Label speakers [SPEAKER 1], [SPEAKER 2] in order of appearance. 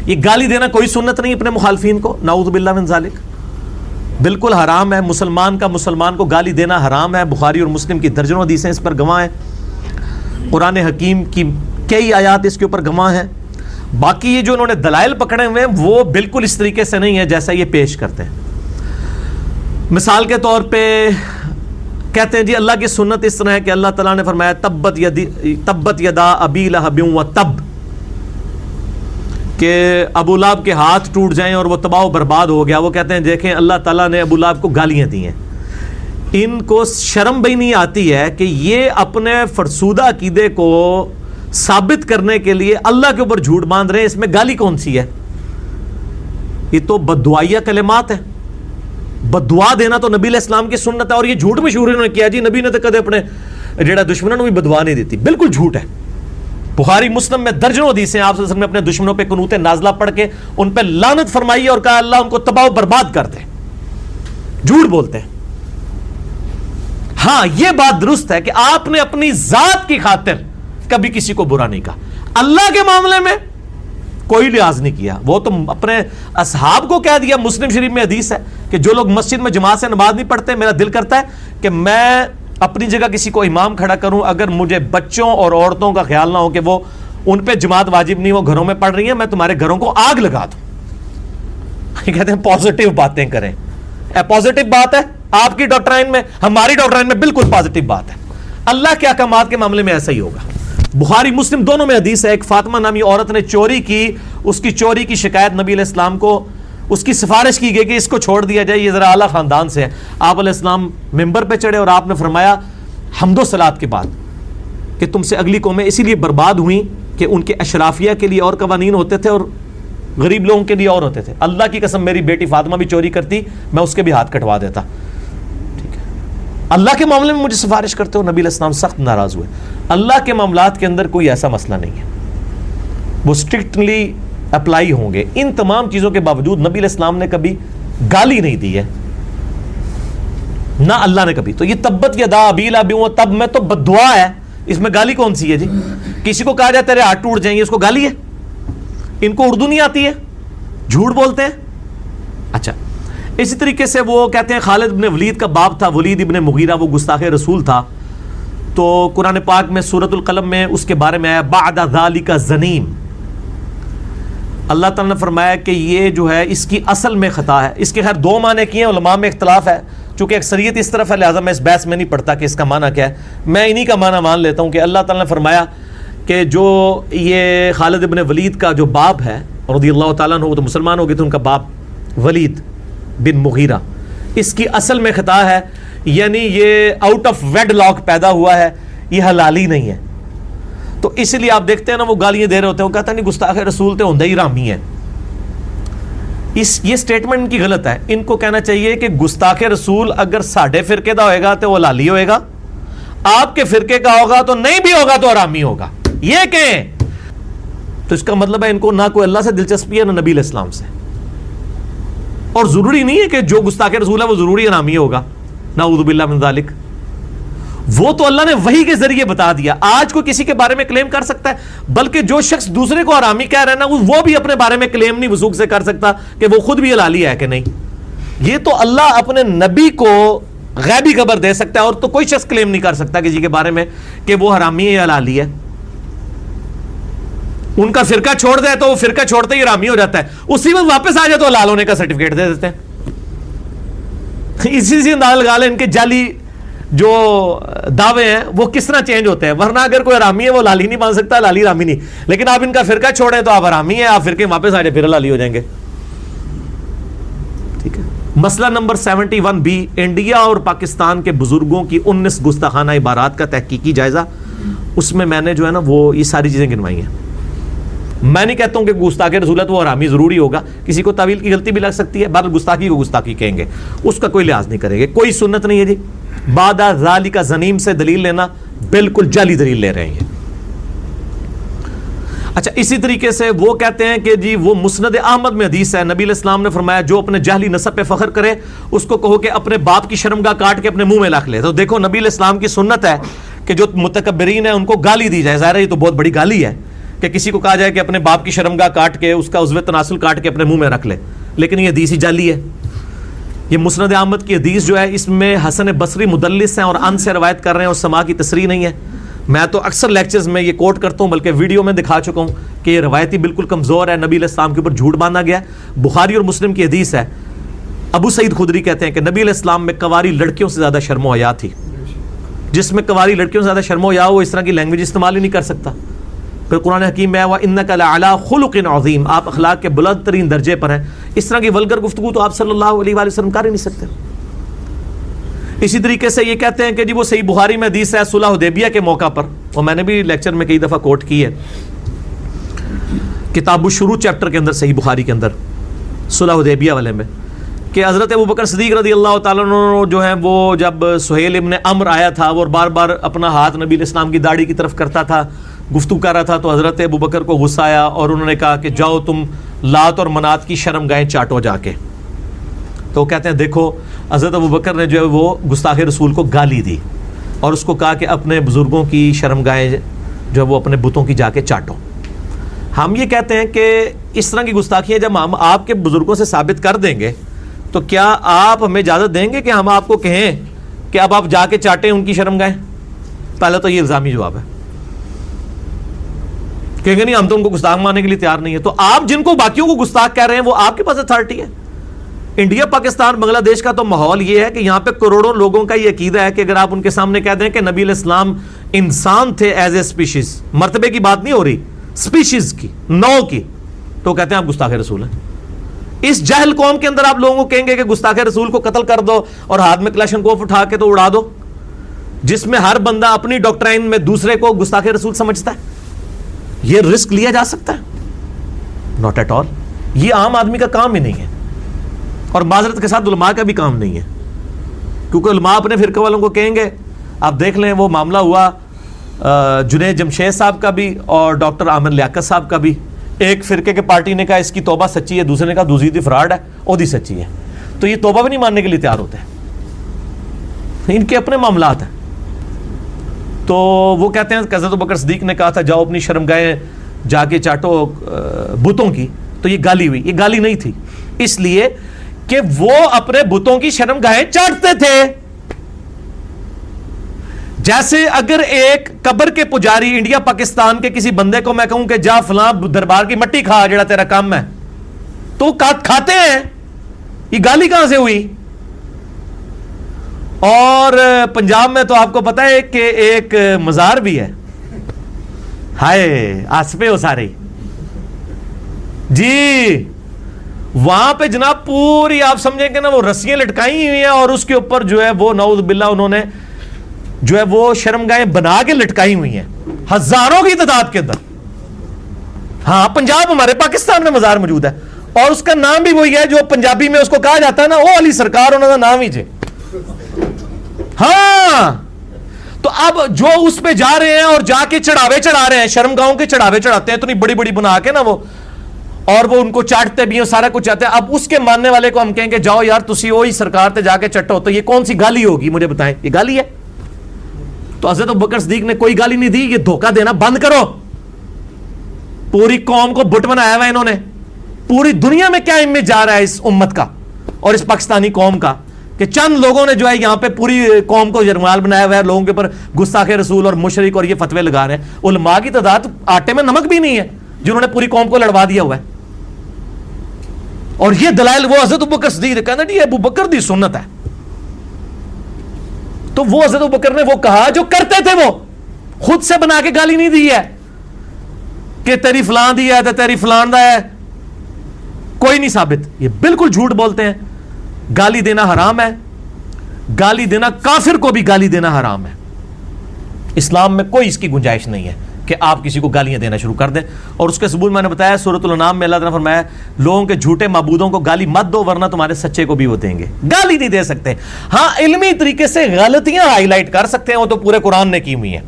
[SPEAKER 1] یہ گالی دینا کوئی سنت نہیں اپنے مخالفین کو، نعوذ باللہ من ذالک، بالکل حرام ہے. مسلمان کو گالی دینا حرام ہے. بخاری اور مسلم کی درجنوں حدیثیں اس پر گواہ ہیں، قرآن حکیم کی کئی آیات اس کے اوپر گواہ ہیں. باقی یہ جو انہوں نے دلائل پکڑے ہوئے ہیں وہ بالکل اس طریقے سے نہیں ہے جیسا یہ پیش کرتے ہیں. مثال کے طور پہ کہتے ہیں جی اللہ کی سنت اس طرح ہے کہ اللہ تعالیٰ نے فرمایا تبت یدا ابی لہب و تب، کہ ابو لہب کے ہاتھ ٹوٹ جائیں اور وہ تباہ و برباد ہو گیا. وہ کہتے ہیں دیکھیں اللہ تعالیٰ نے ابو لہب کو گالیاں دی ہیں. ان کو شرم بھی نہیں آتی ہے کہ یہ اپنے فرسودہ عقیدے کو ثابت کرنے کے لیے اللہ کے اوپر جھوٹ باندھ رہے ہیں. اس میں گالی کون سی ہے؟ یہ تو بددعائیہ کلمات ہیں. بددعا دینا تو نبی علیہ السلام کی سنت ہے، اور یہ جھوٹ مشہور انہوں نے کیا جی نبی نے تو کدے اپنے جڑا دشمنوں نے بھی بددعا نہیں دیتی. بالکل جھوٹ ہے. بخاری مسلم میں درجنوں حدیثیں آپ صلی اللہ علیہ وسلم نے اپنے دشمنوں پہ قنوت نازلہ پڑھ کے ان پہ لعنت فرمائی اور کہا اللہ ان کو تباہ و برباد کر دے. جھوٹ بولتے ہیں. ہاں یہ بات درست ہے کہ آپ نے اپنی ذات کی خاطر کبھی کسی کو برا نہیں کہا. اللہ کے معاملے میں کوئی لحاظ نہیں کیا. وہ تو اپنے اصحاب کو کہہ دیا. مسلم شریف میں حدیث ہے کہ جو لوگ مسجد میں جماعت سے نماز نہیں پڑھتے، میرا دل کرتا ہے کہ میں اپنی جگہ کسی کو امام کھڑا کروں اگر مجھے بچوں اور عورتوں کا خیال نہ ہو کہ وہ ان پہ جماعت واجب نہیں، وہ گھروں میں پڑھ رہی ہیں، میں تمہارے گھروں کو آگ لگا دوں. کہتے ہیں پازیٹیو باتیں کریں. پازیٹیو بات ہے آپ کی ڈاکٹرائن میں، ہماری ڈاکٹرائن میں بالکل پازیٹیو بات ہے. اللہ کے احکامات کے معاملے میں ایسا ہی ہوگا. بخاری مسلم دونوں میں حدیث ہے. ایک فاطمہ نامی عورت نے چوری کی، اس کی چوری کی شکایت نبی علیہ السلام کو، اس کی سفارش کی گئی کہ اس کو چھوڑ دیا جائے، یہ ذرا اعلیٰ خاندان سے ہے. آپ علیہ السلام ممبر پہ چڑھے اور آپ نے فرمایا حمد و صلات کے بعد کہ تم سے اگلی قومیں اسی لیے برباد ہوئیں کہ ان کے اشرافیہ کے لیے اور قوانین ہوتے تھے اور غریب لوگوں کے لیے اور ہوتے تھے. اللہ کی قسم میری بیٹی فاطمہ بھی چوری کرتی، میں اس کے بھی ہاتھ کٹوا دیتا. ٹھیک ہے، اللہ کے معاملے میں مجھے سفارش کرتے ہو. نبی علیہ السلام سخت ناراض ہوئے. اللہ کے معاملات کے اندر کوئی ایسا مسئلہ نہیں ہے، وہ اسٹرکٹلی اپلائی ہوں گے. ان تمام چیزوں کے باوجود نبی علیہ السلام نے کبھی گالی نہیں دی ہے، نہ اللہ نے کبھی. تو یہ تبت یدا ابی لہب و تب میں تو بددعا ہے، اس میں گالی کون سی ہے جی؟ کسی کو کہا جائے تیرے ہاتھ ٹوٹ جائیں گے، اس کو گالی ہے؟ ان کو اردو نہیں آتی ہے، جھوٹ بولتے ہیں. اچھا اسی طریقے سے وہ کہتے ہیں خالد ابن ولید کا باپ تھا ولید ابن مغیرہ، وہ گستاخ رسول تھا. تو قرآن پاک میں سورۃ القلم میں اس کے بارے میں آیا بعد ذالک زنیم. اللہ تعالیٰ نے فرمایا کہ یہ جو ہے اس کی اصل میں خطا ہے. اس کے خیر دو معنی کیے ہیں، علماء میں اختلاف ہے. چونکہ اکثریت اس طرف ہے لہٰذا میں اس بحث میں نہیں پڑھتا کہ اس کا معنی کیا ہے. میں انہی کا معنی مان لیتا ہوں کہ اللہ تعالیٰ نے فرمایا کہ جو یہ خالد ابن ولید کا جو باپ ہے رضی اللہ تعالیٰ عنہ، وہ تو مسلمان ہو گئے تھے، ان کا باپ ولید بن مغیرہ، اس کی اصل میں خطا ہے، یعنی یہ آؤٹ آف ویڈ لاک پیدا ہوا ہے، یہ حلالی نہیں ہے. تو اس لیے آپ دیکھتے ہیں نا وہ گالیاں دے رہے ہوتے ہیں، وہ کہتا ہے نہیں گستاخ رسول تے ہوندے ہی رامی ہیں. یہ سٹیٹمنٹ ان کی غلط ہے. ان کو کہنا چاہیے کہ گستاخ رسول اگر ساڈے فرقے دا ہوئے گا تو وہ حلالی ہوئے گا، آپ کے فرقے کا ہوگا تو نہیں بھی ہوگا تو حرامی ہوگا. یہ کہیں تو اس کا مطلب ہے ان کو نہ کوئی اللہ سے دلچسپی ہے نہ نبی علیہ السلام سے. اور ضروری نہیں ہے کہ جو گستاخ رسول ہے وہ ضروری حرامی ہوگا، نعوذ باللہ من ذالک. وہ تو اللہ نے وحی کے ذریعے بتا دیا. آج کوئی کسی کے بارے میں کلیم کر سکتا ہے، بلکہ جو شخص دوسرے کو حرامی کہہ رہا ہے نا وہ بھی اپنے بارے میں کلیم نہیں وثوق سے کر سکتا کہ وہ خود بھی حلالی ہے کہ نہیں. یہ تو اللہ اپنے نبی کو غیبی خبر دے سکتا ہے، اور تو کوئی شخص کلیم نہیں کر سکتا کسی کے بارے میں کہ وہ حرامی ہے یا حلالی ہے. ان کا فرقہ چھوڑ دے تو وہ فرقہ چھوڑتے ہی حرامی ہو جاتا ہے، اسی وقت واپس آ جائے تو حلال ہونے کا سرٹیفکیٹ دے دیتے ہیں. اسی سے اندازہ لگا لیں ان کے جعلی جو دعوے ہیں وہ کس طرح چینج ہوتے ہیں. ورنہ اگر کوئی حرامی ہے وہ حلالی نہیں مان سکتا، حلالی حرامی نہیں. لیکن آپ ان کا فرقہ چھوڑیں تو آپ حرامی ہیں، آپ فرقے واپس آ جائے پھر حلالی ہو جائیں گے. ٹھیک ہے. مسئلہ نمبر 71B، انڈیا اور پاکستان کے بزرگوں کی 19 گستاخانہ عبارات کا تحقیقی جائزہ. اس میں نے جو ہے نا وہ یہ ساری چیزیں گنوائی ہیں. میں نہیں کہتا ہوں کہ گستاخ رسول ہے تو وہ حرامی ضروری ہوگا، کسی کو تعویل کی غلطی بھی لگ سکتی ہے، بہرحال گستاخی کو گستاخی کہیں گے، اس کا کوئی لحاظ نہیں کریں گے. کوئی سنت نہیں ہے جی بعد ذالک زنیم سے دلیل لینا، بالکل جعلی دلیل لے رہے ہیں. اچھا اسی طریقے سے وہ کہتے ہیں کہ جی وہ مسند احمد میں حدیث ہے، نبی علیہ السلام نے فرمایا جو اپنے جہلی نسب پہ فخر کرے اس کو کہو کہ اپنے باپ کی شرمگاہ کاٹ کے اپنے منہ میں رکھ لے. تو دیکھو نبی علیہ السلام کی سنت ہے کہ جو متکبرین ہیں ان کو گالی دی جائے. ظاہر ہے یہ تو بہت بڑی گالی ہے کہ کسی کو کہا جائے کہ اپنے باپ کی شرمگاہ کاٹ کے اس کا عضو تناسل کاٹ کے اپنے منہ میں رکھ لے، لیکن یہ حدیث ہی جعلی ہے. یہ مسند احمد کی حدیث جو ہے اس میں حسن بصری مدلس ہیں اور ان سے روایت کر رہے ہیں اور سما کی تصریح نہیں ہے. میں تو اکثر لیکچرز میں یہ کوٹ کرتا ہوں، بلکہ ویڈیو میں دکھا چکا ہوں کہ یہ روایتی بالکل کمزور ہے، نبی علیہ السلام کے اوپر جھوٹ باندھا گیا ہے. بخاری اور مسلم کی حدیث ہے، ابو سعید خدری کہتے ہیں کہ نبی علیہ السلام میں کنواری لڑکیوں سے زیادہ شرم و حیا تھی. جس میں کنواری لڑکیوں سے زیادہ شرم و حیا وہ اس طرح کی لینگویج استعمال ہی نہیں کر سکتا. پھر قرآن حکیم میں وَإِنَّكَ لَعَلَىٰ خُلُقٍ عَظِيمٍ، آپ اخلاق کے بلند ترین درجے پر ہیں. اس طرح کی ولگر گفتگو تو آپ صلی اللہ علیہ وآلہ وسلم کر ہی نہیں سکتے. اسی طریقے سے یہ کہتے ہیں کہ جی وہ صحیح بخاری میں حدیث ہے صلح حدیبیہ کے موقع پر، اور میں نے بھی لیکچر میں کئی دفعہ کوٹ کی ہے، کتاب الشروع چیپٹر کے اندر صحیح بخاری کے اندر صلح حدیبیہ والے میں، کہ حضرت ابوبکر صدیق رضی اللہ تعالیٰ عنہ جو ہیں وہ جب سہیل ابن عمرو آیا تھا، وہ بار بار اپنا ہاتھ نبی علیہ السلام کی داڑھی کی طرف کرتا تھا، گفتگو کر رہا تھا، تو حضرت ابوبکر کو غصہ آیا اور انہوں نے کہا کہ جاؤ تم لات اور منات کی شرم گاہیں چاٹو جا کے. تو وہ کہتے ہیں دیکھو حضرت ابوبکر نے جو ہے وہ گستاخ رسول کو گالی دی اور اس کو کہا کہ اپنے بزرگوں کی شرم گاہیں جو ہے وہ اپنے بتوں کی جا کے چاٹو. ہم یہ کہتے ہیں کہ اس طرح کی گستاخیاں جب ہم آپ کے بزرگوں سے ثابت کر دیں گے تو کیا آپ ہمیں اجازت دیں گے کہ ہم آپ کو کہیں کہ اب آپ جا کے چاٹیں ان کی شرم گاہیں؟ پہلے تو یہ الزامی جواب ہے، کہیں گے نہیں ہم تو ان کو گستاخ ماننے کے لیے تیار نہیں ہے. تو آپ جن کو باقیوں کو گستاخ کہہ رہے ہیں وہ آپ کے پاس اتھارٹی ہے. انڈیا پاکستان بنگلہ دیش کا تو ماحول یہ ہے کہ یہاں پہ کروڑوں لوگوں کا یہ عقیدہ ہے کہ اگر آپ ان کے سامنے کہہ دیں کہ نبی علیہ السلام انسان تھے ایز اے سپیشیز، مرتبے کی بات نہیں ہو رہی، سپیشیز کی، نو کی، تو کہتے ہیں آپ گستاخ رسول ہیں. اس جہل قوم کے اندر آپ لوگوں کو کہیں گے کہ گستاخ رسول کو قتل کر دو اور ہاتھ میں کلاشن کوف اٹھا کے تو اڑا دو، جس میں ہر بندہ اپنی ڈاکٹرائن میں دوسرے کو گستاخ رسول سمجھتا ہے. یہ رسک لیا جا سکتا ہے؟ Not at all. یہ عام آدمی کا کام ہی نہیں ہے، اور معذرت کے ساتھ علماء کا بھی کام نہیں ہے، کیونکہ علماء اپنے فرقے والوں کو کہیں گے. آپ دیکھ لیں وہ معاملہ ہوا جنید جمشید صاحب کا بھی اور ڈاکٹر عامر لیاقت صاحب کا بھی. ایک فرقے کے پارٹی نے کہا اس کی توبہ سچی ہے، دوسرے نے کہا دوزیدی فراڈ ہے، اودی سچی ہے. تو یہ توبہ بھی نہیں ماننے کے لیے تیار ہوتے ہیں، ان کے اپنے معاملات ہیں. تو وہ کہتے ہیں کہ حضرت ابوبکر صدیق نے کہا تھا جاؤ اپنی شرمگاہیں جا کے چاٹو بتوں کی، تو یہ گالی ہوئی. یہ گالی نہیں تھی، اس لیے کہ وہ اپنے بتوں کی شرمگاہیں چاٹتے تھے. جیسے اگر ایک قبر کے پجاری انڈیا پاکستان کے کسی بندے کو میں کہوں کہ جا فلاں دربار کی مٹی کھا جڑا تیرا کام ہے، تو کھاتے ہیں. یہ گالی کہاں سے ہوئی؟ اور پنجاب میں تو آپ کو پتا ہے کہ ایک مزار بھی ہے، ہائے آسپے ہو سارے جی، وہاں پہ جناب پوری آپ سمجھیں کہ نا وہ رسیاں لٹکائی ہوئی ہیں اور اس کے اوپر جو ہے وہ نعوذ باللہ انہوں نے جو ہے وہ شرمگاہیں بنا کے لٹکائی ہوئی ہیں ہزاروں کی تعداد کے اندر. ہاں پنجاب ہمارے پاکستان میں مزار موجود ہے، اور اس کا نام بھی وہی ہے جو پنجابی میں اس کو کہا جاتا ہے نا، او علی سرکار انہوں کا نام ہی جے. ہاں تو اب جو اس پہ جا رہے ہیں اور جا کے چڑھاوے چڑھا رہے ہیں، شرمگاہوں کے چڑھاوے چڑھاتے ہیں اتنی بڑی بڑی بنا کے نا وہ، اور وہ ان کو چاٹتے بھی ہیں، سارا کچھ چاہتے ہیں. اب اس کے ماننے والے کو ہم کہیں کہ جاؤ یار تسی وہی سرکار تے جا کے چٹو، تو یہ کون سی گالی ہوگی مجھے بتائیں؟ یہ گالی ہے؟ تو حضرت ابوبکر صدیق نے کوئی گالی نہیں دی. یہ دھوکہ دینا بند کرو. پوری قوم کو بت بنایا ہوا انہوں نے. پوری دنیا میں کیا امیج جا رہا ہے اس امت کا اور اس پاکستانی قوم کا کہ چند لوگوں نے جو ہے یہاں پہ پوری قوم کو یرغمال بنایا ہوا ہے، لوگوں کے اوپر گستاخ رسول اور مشرک اور یہ فتوے لگا رہے ہیں. علماء کی تعداد آٹے میں نمک بھی نہیں ہے جنہوں نے پوری قوم کو لڑوا دیا ہوا ہے. اور یہ دلائل وہ حضرت ابوبکر صدیق کہنا جی ابوبکر دی سنت ہے. تو وہ حضرت ابوبکر نے وہ کہا جو کرتے تھے، وہ خود سے بنا کے گالی نہیں دی ہے کہ تیری فلان دی ہے تو تیری فلان دا ہے، کوئی نہیں ثابت. یہ بالکل جھوٹ بولتے ہیں. گالی دینا حرام ہے، گالی دینا کافر کو بھی گالی دینا حرام ہے. اسلام میں کوئی اس کی گنجائش نہیں ہے کہ آپ کسی کو گالیاں دینا شروع کر دیں. اور اس کے ثبوت میں نے بتایا سورۃ الانعام میں اللہ تعالیٰ نے فرمایا لوگوں کے جھوٹے معبودوں کو گالی مت دو ورنہ تمہارے سچے کو بھی وہ دیں گے. گالی نہیں دے سکتے. ہاں علمی طریقے سے غلطیاں ہائی لائٹ کر سکتے ہیں، وہ تو پورے قرآن نے کی ہوئی ہیں.